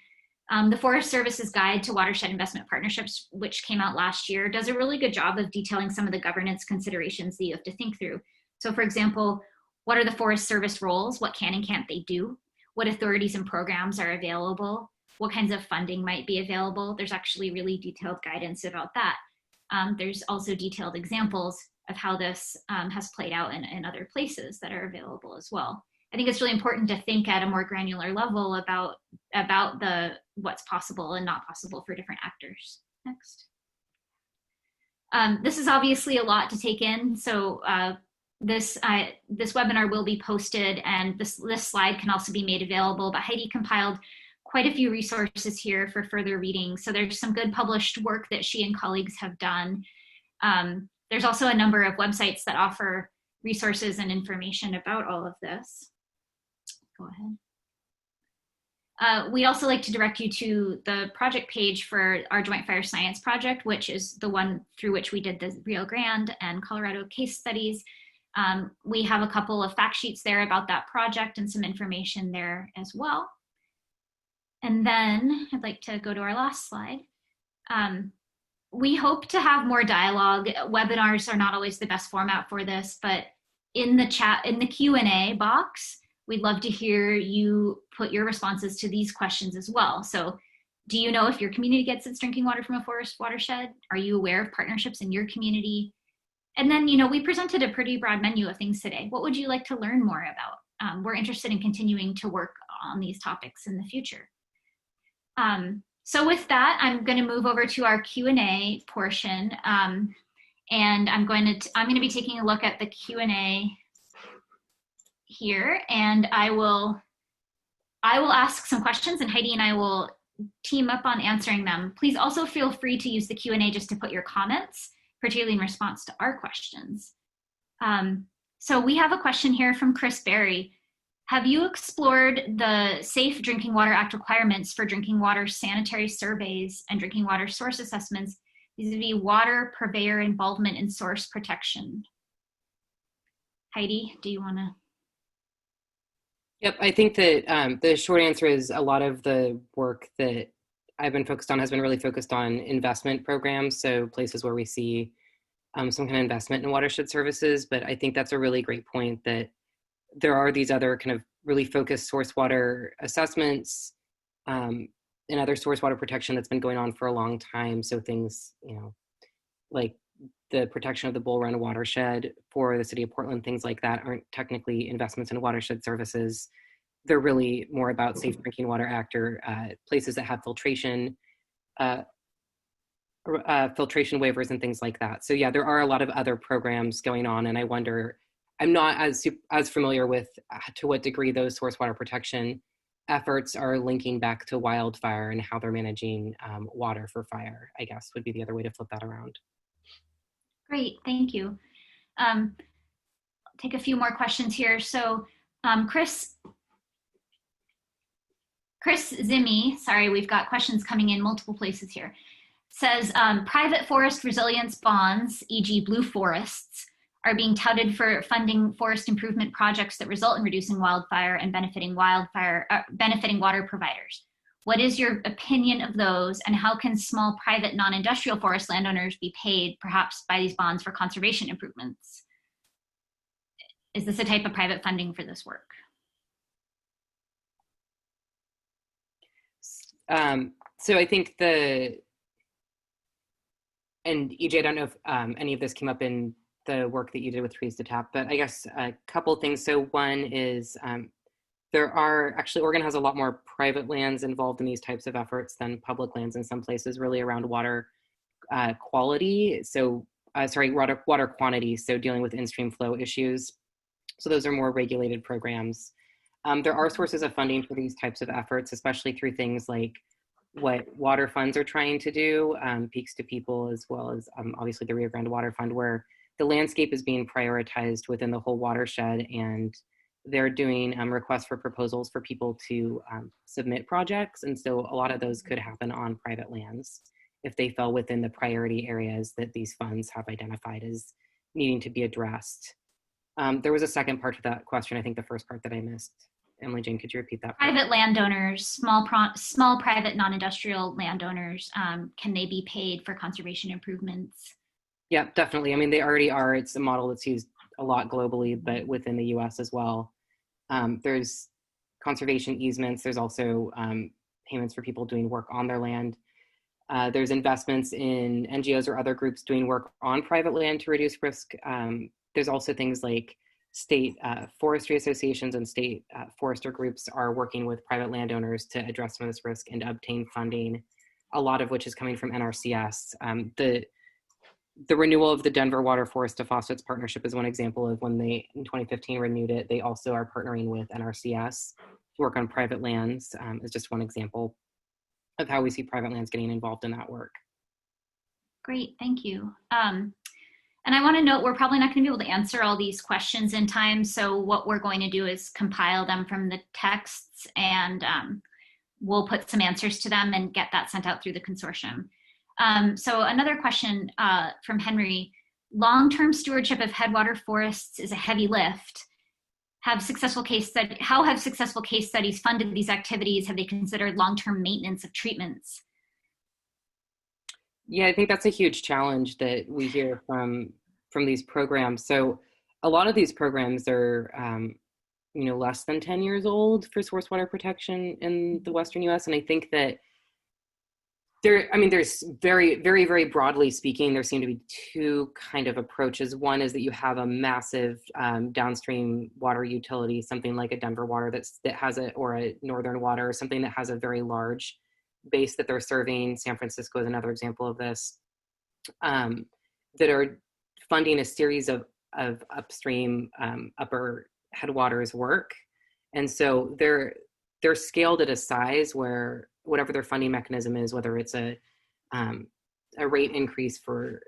[SPEAKER 3] The Forest Service's Guide to Watershed Investment Partnerships, which came out last year, does a really good job of detailing some of the governance considerations that you have to think through. So for example, what are the Forest Service roles? What can and can't they do? What authorities and programs are available? What kinds of funding might be available? There's actually really detailed guidance about that. There's also detailed examples of how this has played out in other places that are available as well. I think it's really important to think at a more granular level about what's possible and not possible for different actors. Next. This is obviously a lot to take in, so this webinar will be posted, and this slide can also be made available, but Heidi compiled quite a few resources here for further reading. So there's some good published work that she and colleagues have done. There's also a number of websites that offer resources and information about all of this. Go ahead. We'd also like to direct you to the project page for our Joint Fire Science Project, which is the one through which we did the Rio Grande and Colorado case studies. We have a couple of fact sheets there about that project and some information there as well. And then I'd like to go to our last slide. We hope to have more dialogue. Webinars are not always the best format for this, but in the chat, in the Q&A box, we'd love to hear you put your responses to these questions as well. So do you know if your community gets its drinking water from a forest watershed? Are you aware of partnerships in your community? And then, you know, we presented a pretty broad menu of things today. What would you like to learn more about? We're interested in continuing to work on these topics in the future. So with that, I'm going to move over to our Q&A portion, and I'm going to be taking a look at the Q&A here, and I will ask some questions, and Heidi and I will team up on answering them. Please also feel free to use the Q&A just to put your comments, particularly in response to our questions. So we have a question here from Chris Berry. Have you explored the Safe Drinking Water Act requirements for drinking water sanitary surveys and drinking water source assessments vis-a-vis water purveyor involvement in source protection? Heidi, do you want to?
[SPEAKER 2] Yep, I think that the short answer is a lot of the work that I've been focused on has been really focused on investment programs. So places where we see some kind of investment in watershed services. But I think that's a really great point that there are these other kind of really focused source water assessments and other source water protection that's been going on for a long time. So things, like the protection of the Bull Run watershed for the city of Portland, things like that aren't technically investments in watershed services. They're really more about Safe Drinking Water Act or places that have filtration waivers and things like that. So yeah, there are a lot of other programs going on, and I wonder, I'm not as familiar with to what degree those source water protection efforts are linking back to wildfire and how they're managing water for fire, I guess would be the other way to flip that around.
[SPEAKER 3] Great, thank you. Take a few more questions here. So Chris Zimmy, sorry, we've got questions coming in multiple places here, says private forest resilience bonds, e.g. blue forests, are being touted for funding forest improvement projects that result in reducing wildfire and benefiting water providers. What is your opinion of those, and how can small private non-industrial forest landowners be paid, perhaps by these bonds, for conservation improvements? Is this a type of private funding for this work?
[SPEAKER 2] So I think and EJ, I don't know if any of this came up in the work that you did with Trees to Tap, but I guess a couple things. So one is Oregon has a lot more private lands involved in these types of efforts than public lands in some places, really around water quality. So, water quantity. So dealing with in-stream flow issues. So those are more regulated programs. There are sources of funding for these types of efforts, especially through things like what water funds are trying to do, Peaks to People, as well as obviously the Rio Grande Water Fund, where the landscape is being prioritized within the whole watershed, and they're doing requests for proposals for people to submit projects. And so a lot of those could happen on private lands if they fell within the priority areas that these funds have identified as needing to be addressed. There was a second part to that question. I think the first part that I missed. Emily Jane, could you repeat that?
[SPEAKER 3] Private landowners, small private non-industrial landowners, can they be paid for conservation improvements?
[SPEAKER 2] Yeah, definitely. I mean, they already are. It's a model that's used a lot globally, but within the US as well. There's conservation easements. There's also payments for people doing work on their land. There's investments in NGOs or other groups doing work on private land to reduce risk. There's also things like state forestry associations and state forester groups are working with private landowners to address some of this risk and obtain funding, a lot of which is coming from NRCS. The renewal of the Denver Water Forest to Phosphates Partnership is one example of when they, in 2015, renewed it. They also are partnering with NRCS to work on private lands, is just one example of how we see private lands getting involved in that work.
[SPEAKER 3] Great, thank you. And I want to note, we're probably not going to be able to answer all these questions in time. So what we're going to do is compile them from the texts, and we'll put some answers to them and get that sent out through the consortium. So another question from Henry: long-term stewardship of headwater forests is a heavy lift. How have successful case studies funded these activities? Have they considered long-term maintenance of treatments?
[SPEAKER 2] Yeah, I think that's a huge challenge that we hear from these programs. So a lot of these programs are, less than 10 years old for source water protection in the Western US. And I think that there's very, very, very broadly speaking, there seem to be two kind of approaches. One is that you have a massive downstream water utility, something like a Denver Water that has or a Northern Water, or something that has a very large base that they're serving. San Francisco is another example of this, that are funding a series of upstream upper headwaters work. And so they're scaled at a size where whatever their funding mechanism is, whether it's a rate increase for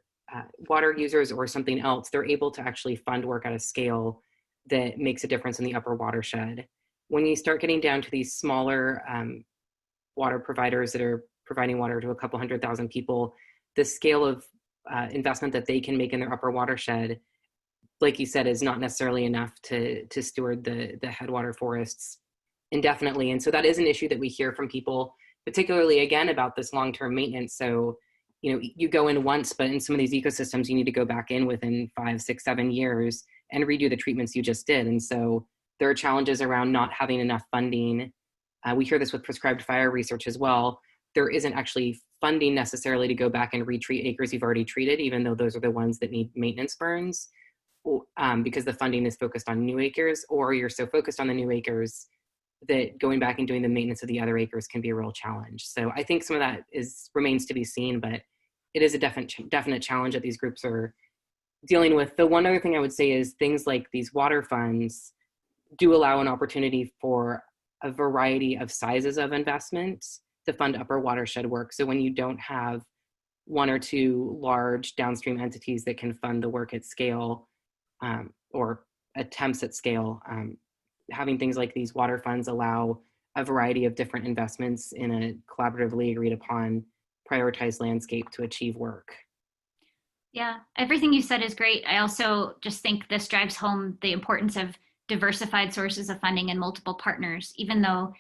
[SPEAKER 2] water users or something else, they're able to actually fund work at a scale that makes a difference in the upper watershed. When you start getting down to these smaller water providers that are providing water to a couple 100,000 people, the scale of investment that they can make in their upper watershed, like you said, is not necessarily enough to steward the headwater forests indefinitely. And so that is an issue that we hear from people particularly again about this long-term maintenance. So, you go in once, but in some of these ecosystems, you need to go back in within 5, 6, 7 years and redo the treatments you just did. And so there are challenges around not having enough funding. We hear this with prescribed fire research as well. There isn't actually funding necessarily to go back and retreat acres you've already treated, even though those are the ones that need maintenance burns, because the funding is focused on new acres, or you're so focused on the new acres that going back and doing the maintenance of the other acres can be a real challenge. So I think some of that remains to be seen, but it is a definite challenge that these groups are dealing with. The one other thing I would say is things like these water funds do allow an opportunity for a variety of sizes of investment to fund upper watershed work. So when you don't have one or two large downstream entities that can fund the work at scale, or attempts at scale, having things like these water funds allow a variety of different investments in a collaboratively agreed upon prioritized landscape to achieve work.
[SPEAKER 3] Yeah, everything you said is great. I also just think this drives home the importance of diversified sources of funding and multiple partners, even though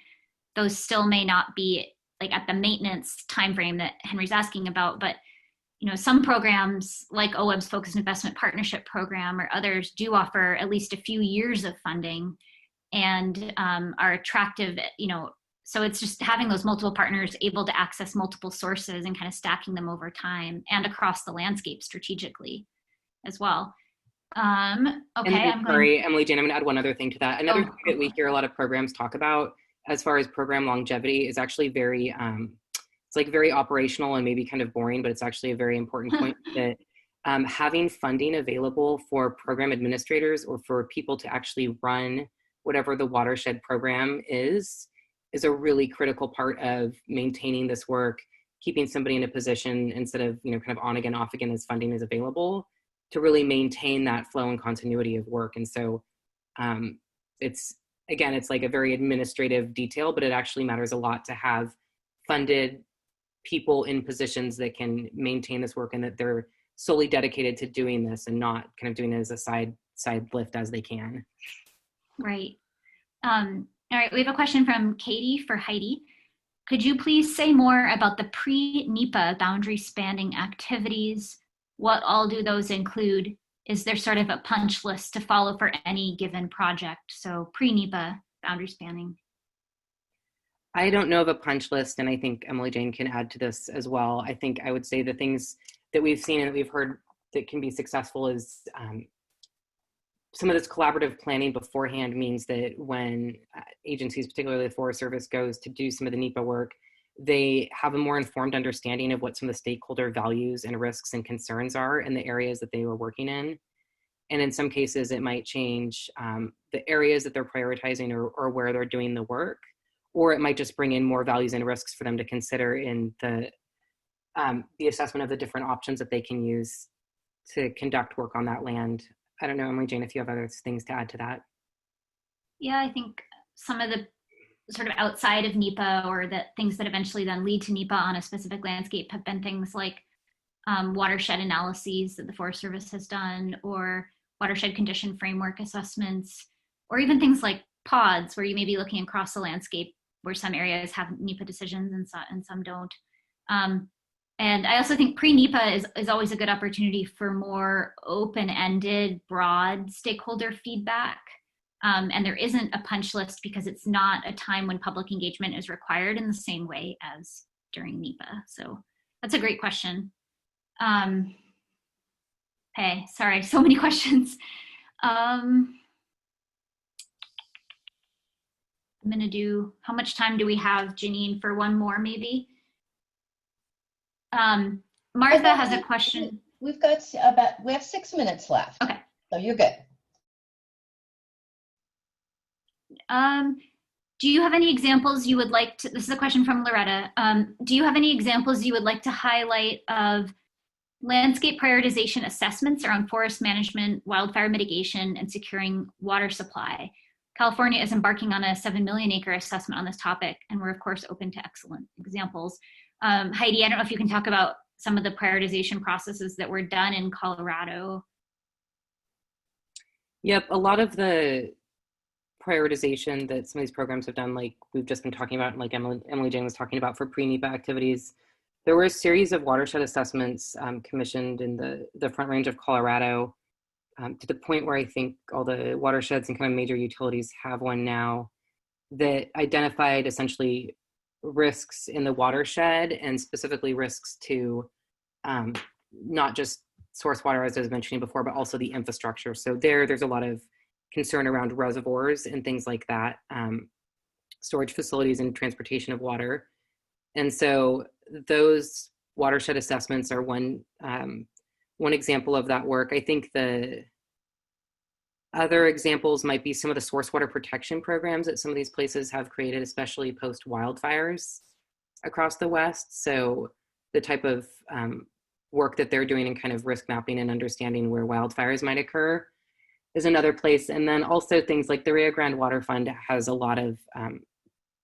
[SPEAKER 3] those still may not be like at the maintenance timeframe that Henry's asking about. But some programs like OWEB's Focused Investment Partnership Program or others do offer at least a few years of funding and are attractive, so it's just having those multiple partners able to access multiple sources and kind of stacking them over time and across the landscape strategically as well. Okay.
[SPEAKER 2] Sorry, Emily Jane, I'm gonna add one other thing to that. Another thing that we hear a lot of programs talk about as far as program longevity is actually very, it's like very operational and maybe kind of boring, but it's actually a very important point that having funding available for program administrators or for people to actually run whatever the watershed program is a really critical part of maintaining this work, keeping somebody in a position instead of, kind of on again, off again as funding is available, to really maintain that flow and continuity of work. And so it's like a very administrative detail, but it actually matters a lot to have funded people in positions that can maintain this work and that they're solely dedicated to doing this and not kind of doing it as a side lift as they can.
[SPEAKER 3] Right. All right, we have a question from Katie for Heidi. Could you please say more about the pre-NEPA boundary spanning activities? What all do those include? Is there sort of a punch list to follow for any given project? So pre-NEPA boundary spanning.
[SPEAKER 2] I don't know of a punch list, and I think Emily Jane can add to this as well. I think I would say the things that we've seen and that we've heard that can be successful is some of this collaborative planning beforehand means that when agencies, particularly the Forest Service, goes to do some of the NEPA work, they have a more informed understanding of what some of the stakeholder values and risks and concerns are in the areas that they were working in. And in some cases, it might change the areas that they're prioritizing or where they're doing the work, or it might just bring in more values and risks for them to consider in the assessment of the different options that they can use to conduct work on that land. I don't know, Emily Jane, if you have other things to add to that.
[SPEAKER 3] Yeah, I think some of the sort of outside of NEPA or the things that eventually then lead to NEPA on a specific landscape have been things like watershed analyses that the Forest Service has done, or watershed condition framework assessments, or even things like pods where you may be looking across the landscape where some areas have NEPA decisions and some don't. And I also think pre-NEPA is always a good opportunity for more open-ended, broad stakeholder feedback. And there isn't a punch list because it's not a time when public engagement is required in the same way as during NEPA. So that's a great question. Hey, sorry, so many questions. I'm gonna do, how much time do we have, Janine, for one more maybe? Martha has a question.
[SPEAKER 1] We have 6 minutes left.
[SPEAKER 3] Okay.
[SPEAKER 1] So you're good.
[SPEAKER 3] Do you have any examples you would like to, this is a question from Loretta. Do you have any examples you would like to highlight of landscape prioritization assessments around forest management, wildfire mitigation, and securing water supply? California is embarking on a 7 million acre assessment on this topic, and we're of course open to excellent examples. Heidi, I don't know if you can talk about some of the prioritization processes that were done in Colorado.
[SPEAKER 2] Yep, a lot of the prioritization that some of these programs have done, like we've just been talking about, like Emily Jane was talking about for pre-NEPA activities. There were a series of watershed assessments commissioned in the Front Range of Colorado, to the point where I think all the watersheds and kind of major utilities have one now that identified essentially risks in the watershed, and specifically risks to not just source water, as I was mentioning before, but also the infrastructure. So there's a lot of concern around reservoirs and things like that, storage facilities and transportation of water. And so those watershed assessments are one example of that work. I think the other examples might be some of the source water protection programs that some of these places have created, especially post wildfires across the West. So the type of work that they're doing in kind of risk mapping and understanding where wildfires might occur is another place. And then also things like the Rio Grande Water Fund has a lot of,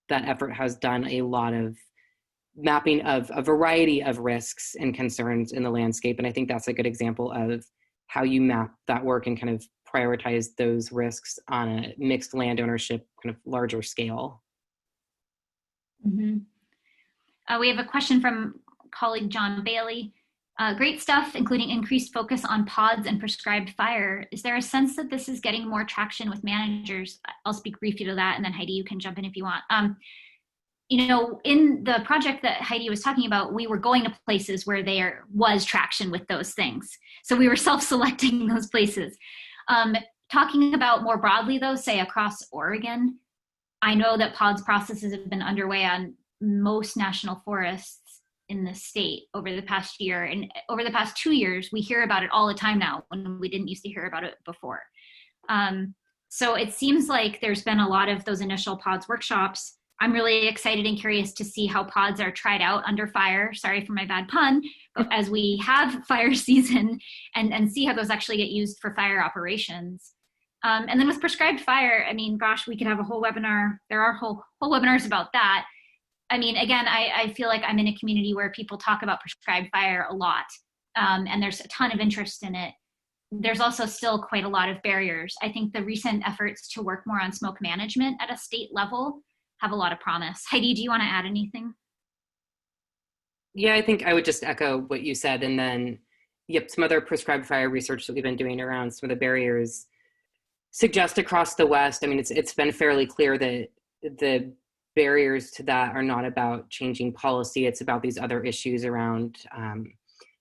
[SPEAKER 2] that effort has done a lot of mapping of a variety of risks and concerns in the landscape. And I think that's a good example of how you map that work and kind of prioritize those risks on a mixed land ownership kind of larger scale.
[SPEAKER 3] Mm-hmm. We have a question from colleague John Bailey. Great stuff, including increased focus on pods and prescribed fire. Is there a sense that this is getting more traction with managers? I'll speak briefly to that, and then Heidi, you can jump in if you want. You know, in the project that Heidi was talking about, we were going to places where there was traction with those things. So we were self-selecting those places. Talking about more broadly though, say across Oregon, I know that pods processes have been underway on most national forests in the state over the past year. And over the past 2 years, we hear about it all the time now when we didn't used to hear about it before. So it seems like there's been a lot of those initial pods workshops. I'm really excited and curious to see how pods are tried out under fire. Sorry for my bad pun, but as we have fire season and see how those actually get used for fire operations. And then with prescribed fire, I mean, gosh, we could have a whole webinar. There are whole webinars about that. I mean, again, I feel like I'm in a community where people talk about prescribed fire a lot, and there's a ton of interest in it. There's also still quite a lot of barriers. I think the recent efforts to work more on smoke management at a state level have a lot of promise. Heidi, do you want to add anything?
[SPEAKER 2] Yeah, I think I would just echo what you said. And then, yep, some other prescribed fire research that we've been doing around some of the barriers suggest across the West. I mean, it's been fairly clear that the barriers to that are not about changing policy. It's about these other issues around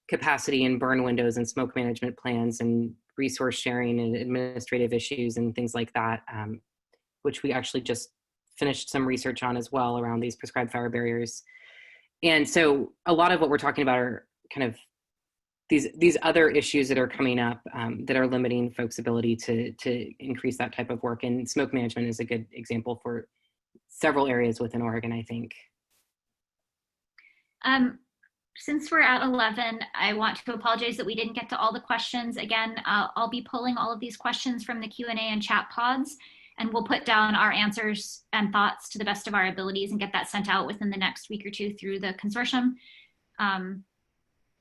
[SPEAKER 2] capacity and burn windows and smoke management plans and resource sharing and administrative issues and things like that, which we actually just finished some research on as well around these prescribed fire barriers. And so a lot of what we're talking about are kind of these other issues that are coming up that are limiting folks' ability to increase that type of work. And smoke management is a good example for several areas within Oregon, I think.
[SPEAKER 3] Since we're at 11, I want to apologize that we didn't get to all the questions. Again, I'll be pulling all of these questions from the Q&A and chat pods, and we'll put down our answers and thoughts to the best of our abilities and get that sent out within the next week or two through the consortium.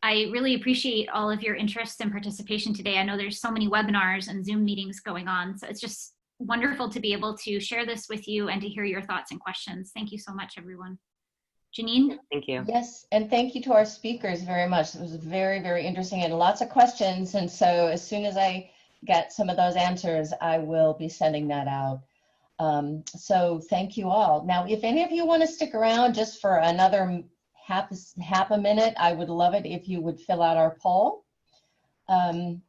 [SPEAKER 3] I really appreciate all of your interest and participation today. I know there's so many webinars and Zoom meetings going on, so it's just wonderful to be able to share this with you and to hear your thoughts and questions. Thank you so much, everyone. Janine?
[SPEAKER 2] Thank you.
[SPEAKER 1] Yes, and thank you to our speakers very much. It was very, very interesting and lots of questions. And so as soon as I get some of those answers, I will be sending that out. So thank you all. Now, if any of you want to stick around just for another half a minute, I would love it if you would fill out our poll. And